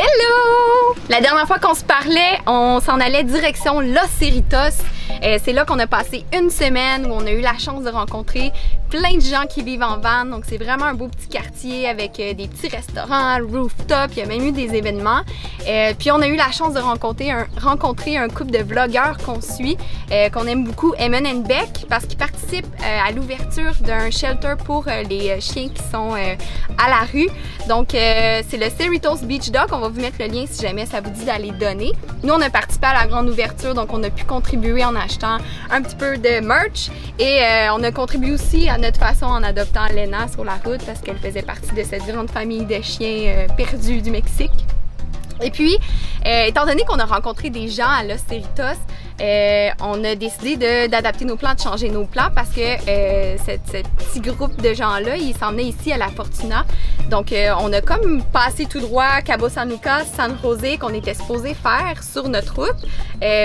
Hello! La dernière fois qu'on se parlait, on s'en allait direction Los Cerritos. C'est là qu'on a passé une semaine où on a eu la chance de rencontrer plein de gens qui vivent en van. Donc c'est vraiment un beau petit quartier avec des petits restaurants, rooftop, il y a même eu des événements. Puis on a eu la chance de rencontrer un couple de vlogueurs qu'on suit, qu'on aime beaucoup, Eamon et Beck, parce qu'ils participent à l'ouverture d'un shelter pour les chiens qui sont à la rue. Donc c'est le Cerritos Beach Dog, on va vous mettre le lien si jamais ça vous dit d'aller donner. Nous on a participé à la grande ouverture, donc on a pu contribuer en achetant un petit peu de merch et on a contribué aussi à notre façon en adoptant Lena sur la route parce qu'elle faisait partie de cette grande famille de chiens perdus du Mexique. Et puis, étant donné qu'on a rencontré des gens à Los Cerritos, on a décidé d'adapter nos plans, de changer nos plans parce que ce petit groupe de gens-là, ils s'en venaient ici à la Fortuna. Donc, on a comme passé tout droit Cabo San Lucas, San José qu'on était supposé faire sur notre route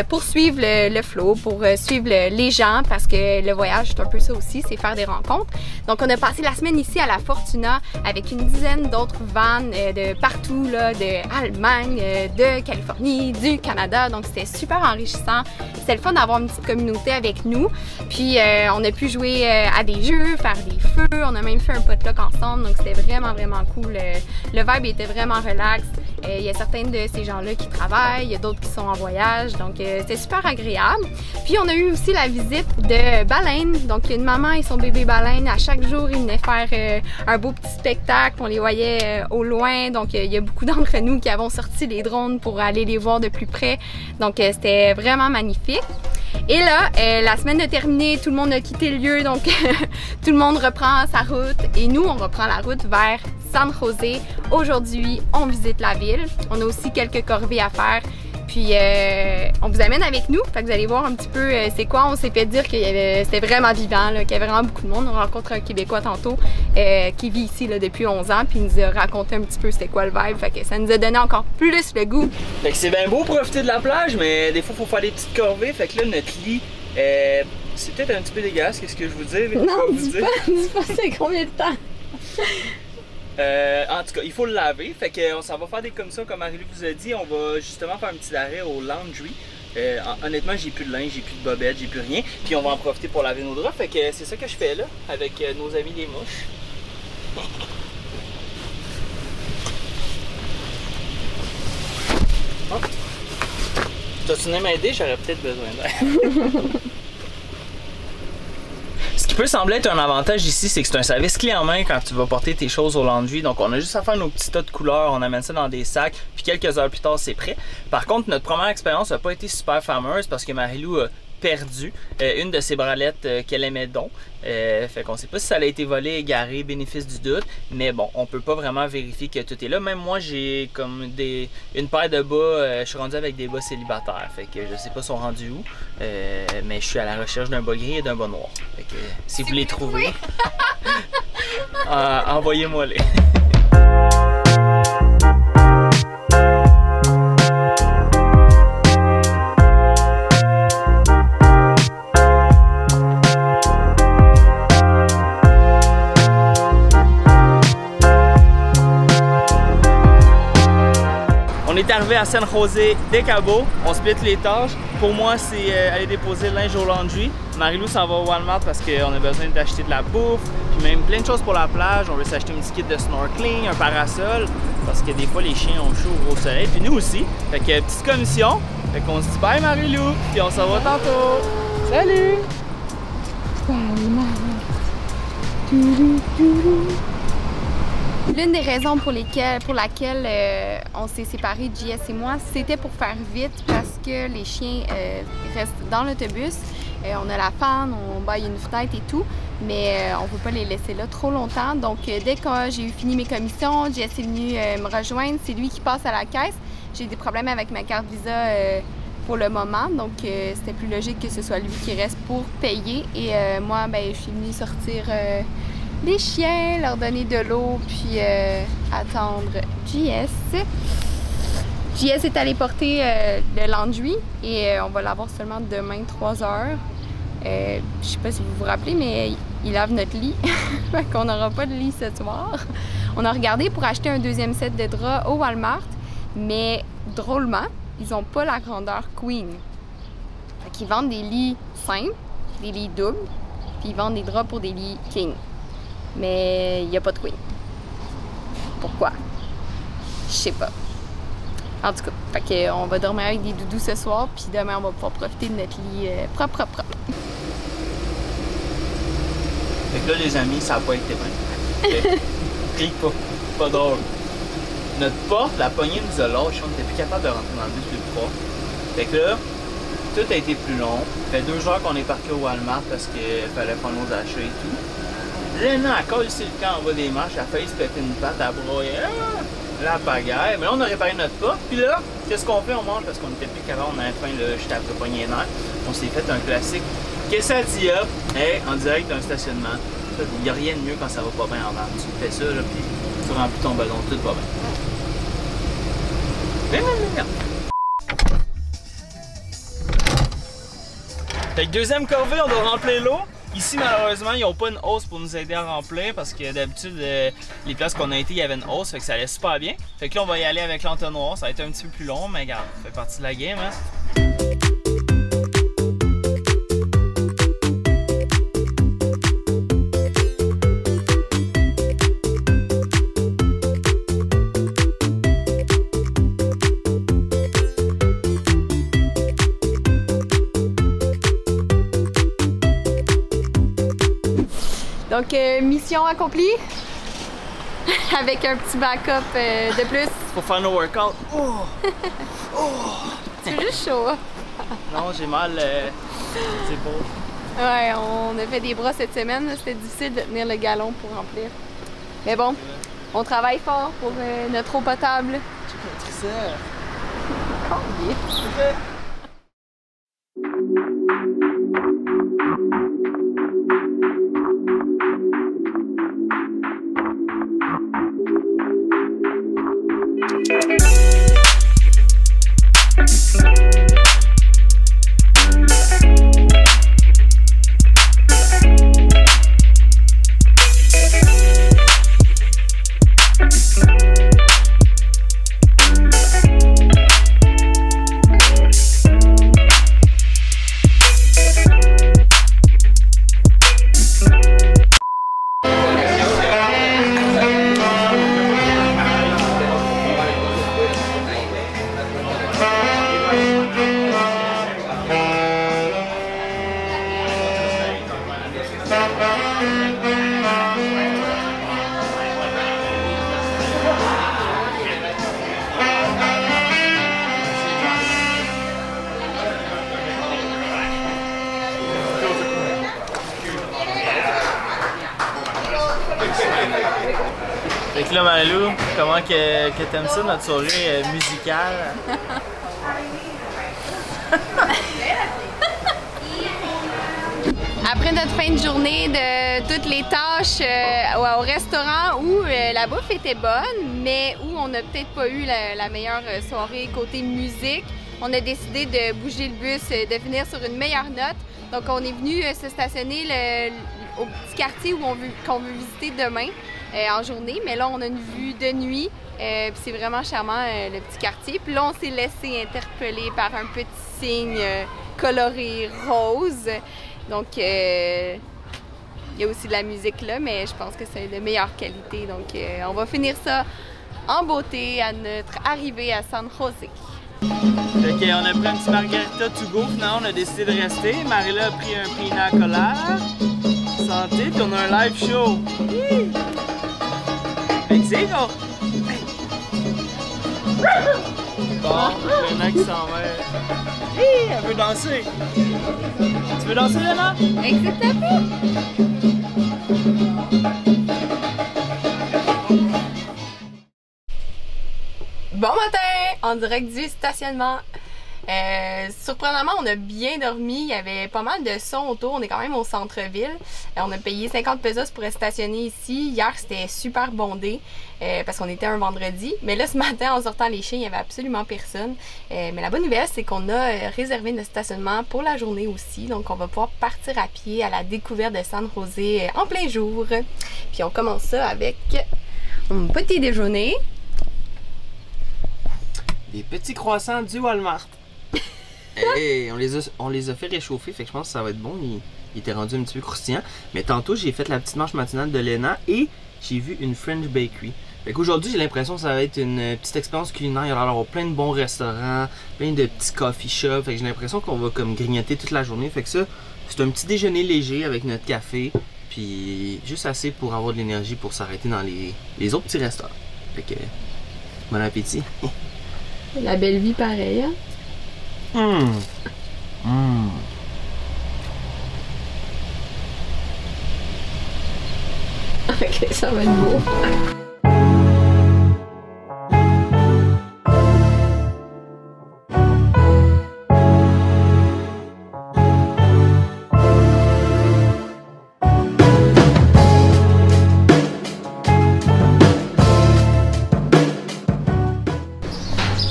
pour suivre le flow, pour suivre les gens parce que le voyage, c'est un peu ça aussi, c'est faire des rencontres. Donc, on a passé la semaine ici à la Fortuna avec une dizaine d'autres vannes de partout, là, d'Allemagne, de Californie, du Canada, donc c'était super enrichissant. C'était le fun d'avoir une petite communauté avec nous. Puis on a pu jouer à des jeux, faire des feux, on a même fait un potluck ensemble, donc c'était vraiment cool. Le vibe était vraiment relax. Il y a certains de ces gens-là qui travaillent, il y a d'autres qui sont en voyage, donc c'était super agréable. Puis on a eu aussi la visite de baleines, donc une maman et son bébé baleine, à chaque jour ils venaient faire un beau petit spectacle, on les voyait au loin, donc il y a beaucoup d'entre nous qui avons sorti les drones pour aller les voir de plus près, donc c'était vraiment magnifique. Et là, la semaine de terminer, tout le monde a quitté le lieu, donc tout le monde reprend sa route et nous, on reprend la route vers San José. Aujourd'hui, on visite la ville. On a aussi quelques corvées à faire. Puis on vous amène avec nous, fait que vous allez voir un petit peu c'est quoi. On s'est fait dire que c'était vraiment vivant, qu'il y avait vraiment beaucoup de monde. On rencontre un Québécois tantôt qui vit ici là, depuis 11 ans, puis il nous a raconté un petit peu c'était quoi le vibe, fait que ça nous a donné encore plus le goût. Fait que c'est bien beau profiter de la plage, mais des fois il faut faire des petites corvées, fait que là notre lit, c'est peut-être un petit peu dégueulasse, qu'est-ce que je vous dis? Non, dis pas c'est combien de temps? En tout cas, il faut le laver, fait que ça va faire des comme ça, comme Marie-Lou vous a dit, on va justement faire un petit arrêt au laundry. Honnêtement, j'ai plus de linge, j'ai plus de bobettes, j'ai plus rien, puis on va en profiter pour laver nos draps, fait que c'est ça que je fais là, avec nos amis les mouches. Oh. T'as-tu venu m'aider? J'aurais peut-être besoin d'aide. Ce qui peut sembler être un avantage ici, c'est que c'est un service clé en main quand tu vas porter tes choses au laundry. Donc on a juste à faire nos petits tas de couleurs, on amène ça dans des sacs, puis quelques heures plus tard c'est prêt. Par contre, notre première expérience n'a pas été super fameuse parce que Marie-Lou a perdu une de ses bralettes qu'elle aimait donc. Fait qu'on sait pas si ça a été volé, égaré, bénéfice du doute, mais bon, on peut pas vraiment vérifier que tout est là. Même moi, j'ai comme une paire de bas, je suis rendu avec des bas célibataires, fait que je sais pas sont rendus où, mais je suis à la recherche d'un bas gris et d'un bas noir. Fait que si vous les trouvez, envoyez-moi les. On est arrivé à San José de Cabo, on split les tâches. Pour moi, c'est aller déposer le linge au laundry. Marie-Lou s'en va au Walmart parce qu'on a besoin d'acheter de la bouffe, puis même plein de choses pour la plage. On veut s'acheter un petit kit de snorkeling, un parasol, parce que des fois les chiens ont chaud au gros soleil, puis nous aussi. Fait que petite commission, fait qu'on se dit bye Marie-Lou, puis on s'en va tantôt. Salut! Salut Marie! L'une des raisons pour laquelle on s'est séparés, JS et moi, c'était pour faire vite parce que les chiens restent dans l'autobus. On a la fan, on baille une fenêtre et tout, mais on ne peut pas les laisser là trop longtemps. Donc dès que j'ai eu fini mes commissions, JS est venu me rejoindre, c'est lui qui passe à la caisse. J'ai des problèmes avec ma carte Visa pour le moment, donc c'était plus logique que ce soit lui qui reste pour payer. Et moi, ben, je suis venue sortir les chiens, leur donner de l'eau, puis attendre JS. JS est allé porter le laundry et on va l'avoir seulement demain 3 heures. Je sais pas si vous vous rappelez, mais il lave notre lit. Fait qu'on n'aura pas de lit ce soir. On a regardé pour acheter un deuxième set de draps au Walmart. mais drôlement, ils n'ont pas la grandeur queen. Fait qu'ils vendent des lits simples, des lits doubles, puis ils vendent des draps pour des lits king. Mais il n'y a pas de queen. Pourquoi? Je sais pas. En tout cas, fait que on va dormir avec des doudous ce soir, puis demain on va pouvoir profiter de notre lit propre. Fait que là, les amis, ça n'a pas été bien. Clique pas drôle. Notre porte, la poignée nous a lâché, on n'était plus capable de rentrer dans le bus plus froid. Fait que là, tout a été plus long. Ça fait 2 heures qu'on est parqué au Walmart parce qu'il fallait prendre nos achats et tout. Léna a collé sur le camp en bas des marches, elle a failli se péter une patte à broyer. La pagaille. Mais là, on a réparé notre porte. Puis là, qu'est-ce qu'on fait? On mange parce qu'on n'était plus capable, on avait faim, là, j'étais un peu pogné les nerfs. On s'est fait un classique quesadilla en direct d'un stationnement. Il n'y a rien de mieux quand ça va pas bien en vente. Tu fais ça, là, puis tu remplis ton ballon, tout va bien. Bien. Fait que deuxième corvée, on doit remplir l'eau. Ici, malheureusement, ils n'ont pas une hausse pour nous aider à remplir parce que d'habitude, les places qu'on a été, il y avait une hausse, fait que ça allait super bien. Fait que là, on va y aller avec l'entonnoir. Ça va être un petit peu plus long, mais regarde, ça fait partie de la game, hein. Donc, mission accomplie. Avec un petit backup de plus. Pour faire nos workouts. C'est juste chaud. Hein? Non, j'ai mal les épaules. Ouais, on a fait des bras cette semaine. C'était difficile de tenir le galon pour remplir. Mais bon, on travaille fort pour notre eau potable. Check mon triceps. Combien? Fait que là, Marilou, comment que t'aimes ça, notre soirée musicale? Après notre fin de journée de toutes les tâches au restaurant où la bouffe était bonne, mais où on n'a peut-être pas eu la meilleure soirée côté musique, on a décidé de bouger le bus, de finir sur une meilleure note. Donc on est venu se stationner au petit quartier qu'on veut visiter demain en journée, mais là on a une vue de nuit, puis c'est vraiment charmant le petit quartier. Puis là on s'est laissé interpeller par un petit signe coloré rose. Donc il y a aussi de la musique là, mais je pense que c'est de meilleure qualité. Donc on va finir ça en beauté à notre arrivée à San José. Ok, on a pris un petit margarita to go, finalement on a décidé de rester. Marilla a pris un pina colada. Santé, puis on a un live show. Avec Zéro. Bon, Léna qui s'en va. Elle veut danser. Tu veux danser, Léna? Exactement. Bon matin! En direct du stationnement. Surprenamment, on a bien dormi. Il y avait pas mal de sons autour. On est quand même au centre-ville. On a payé 50 pesos pour être stationné ici. Hier, c'était super bondé parce qu'on était un vendredi. Mais là, ce matin, en sortant les chiens, il n'y avait absolument personne. Mais la bonne nouvelle, c'est qu'on a réservé notre stationnement pour la journée aussi. Donc, on va pouvoir partir à pied à la découverte de San José en plein jour. Puis, on commence ça avec un petit déjeuner. Des petits croissants du Walmart. Hey, on les a fait réchauffer, fait que je pense que ça va être bon. Il était rendu un petit peu croustillant. Mais tantôt, j'ai fait la petite marche matinale de Léna et j'ai vu une French Bakery. Fait qu'aujourd'hui, j'ai l'impression que ça va être une petite expérience culinaire. Il y aura plein de bons restaurants, plein de petits coffee shops. Fait que j'ai l'impression qu'on va comme grignoter toute la journée. Fait que ça, c'est un petit déjeuner léger avec notre café. Puis juste assez pour avoir de l'énergie pour s'arrêter dans les autres petits restaurants. Fait que, bon appétit. La belle vie pareil, hein? Ok, ça va être beau.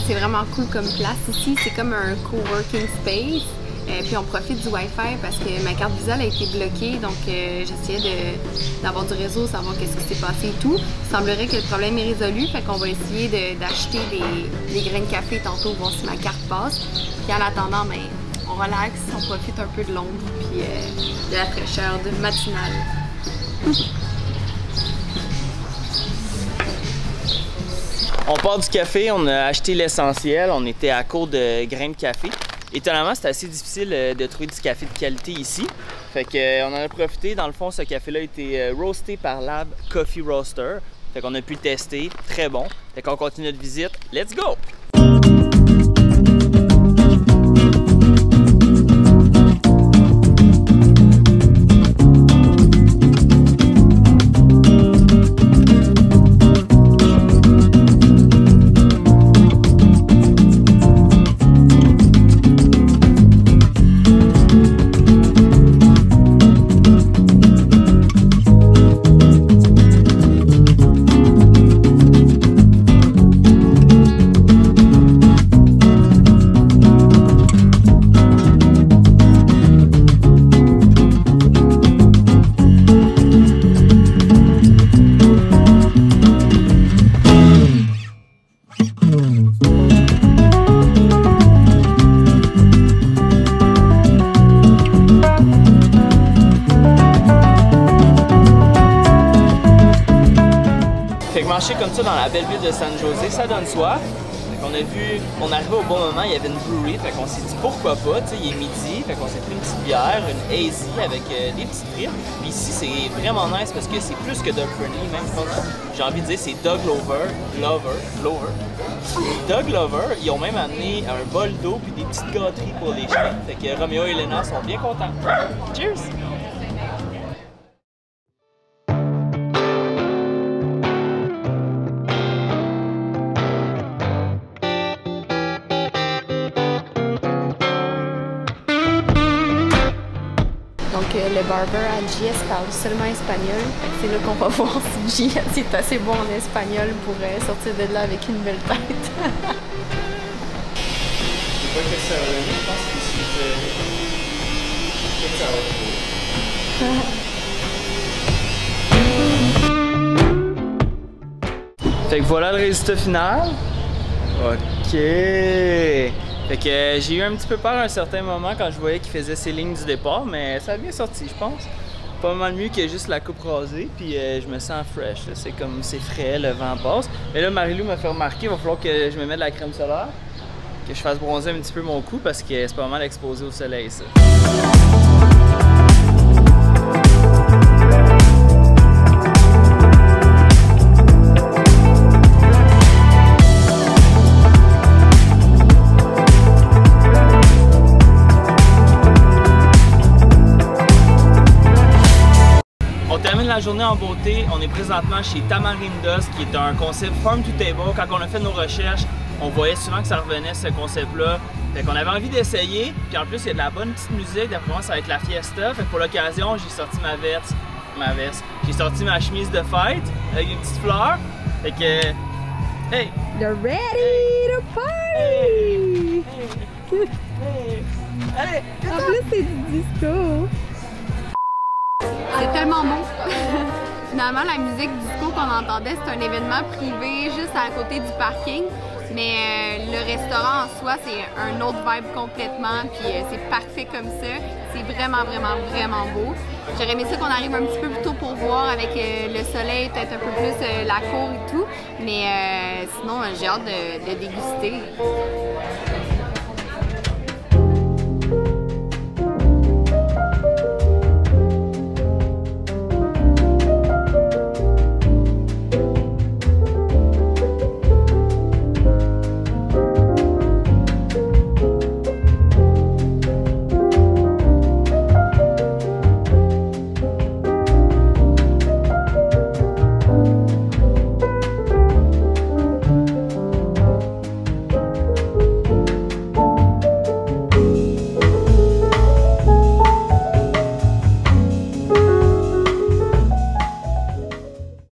C'est vraiment cool comme place ici, c'est comme un coworking space. Puis on profite du Wi-Fi parce que ma carte Visa a été bloquée, donc j'essayais d'avoir du réseau, savoir qu'est-ce qui s'est passé et tout. Il semblerait que le problème est résolu, fait qu'on va essayer d'acheter des grains de café tantôt, voir si ma carte passe. Puis en attendant, ben, on relaxe, on profite un peu de l'ombre puis de la fraîcheur matinale. On part du café, on a acheté l'essentiel, on était à court de grains de café. Étonnamment, c'est assez difficile de trouver du café de qualité ici. Fait que, on en a profité. Dans le fond, ce café-là a été roasté par Lab Coffee Roaster. Fait qu'on a pu le tester. Très bon. Fait qu'on continue notre visite. Let's go! Marcher comme ça dans la belle ville de San José, ça donne soif. On arrivait au bon moment, il y avait une brewery, fait qu'on s'est dit pourquoi pas, tu sais, il est midi, fait qu'on s'est pris une petite bière, une hazy avec des petites frites. Puis ici, c'est vraiment nice parce que c'est plus que dog friendly, même je pense, j'ai envie de dire c'est dog lover. Dog lover, ils ont même amené un bol d'eau puis des petites gâteries pour les chiens. Fait que Roméo et Léna sont bien contents. Cheers! Le barber à JS parle seulement espagnol. C'est là qu'on va voir si JS est assez bon en espagnol pour sortir de là avec une belle tête. Je sais pas que ça va donner, je pense que ça va être Fait que voilà le résultat final. Ok. Fait que j'ai eu un petit peu peur à un certain moment quand je voyais qu'il faisait ses lignes du départ, mais ça a bien sorti, je pense. Pas mal mieux que juste la coupe rasée, puis je me sens fresh. C'est comme c'est frais, le vent passe. Mais là, Marie-Lou m'a fait remarquer, il va falloir que je me mette de la crème solaire, que je fasse bronzer un petit peu mon cou parce que c'est pas mal exposé au soleil, ça. La journée en beauté, on est présentement chez Tamarindos, qui est un concept farm to table. Quand on a fait nos recherches, on voyait souvent que ça revenait ce concept-là. Fait qu'on avait envie d'essayer, puis en plus il y a de la bonne petite musique, d'après moi ça va être la fiesta. Fait que pour l'occasion, j'ai sorti ma veste. J'ai sorti ma chemise de fête avec une petite fleur. Fait que, hey! You're ready to party! Allez! En plus c'est du disco! C'est tellement bon! Finalement, la musique disco qu'on entendait, c'est un événement privé juste à côté du parking. Mais là, restaurant en soi, c'est un autre vibe complètement, puis c'est parfait comme ça. C'est vraiment, vraiment, vraiment beau. J'aurais aimé ça qu'on arrive un petit peu plus tôt pour voir avec le soleil, peut-être un peu plus la cour et tout, mais sinon, j'ai hâte de déguster.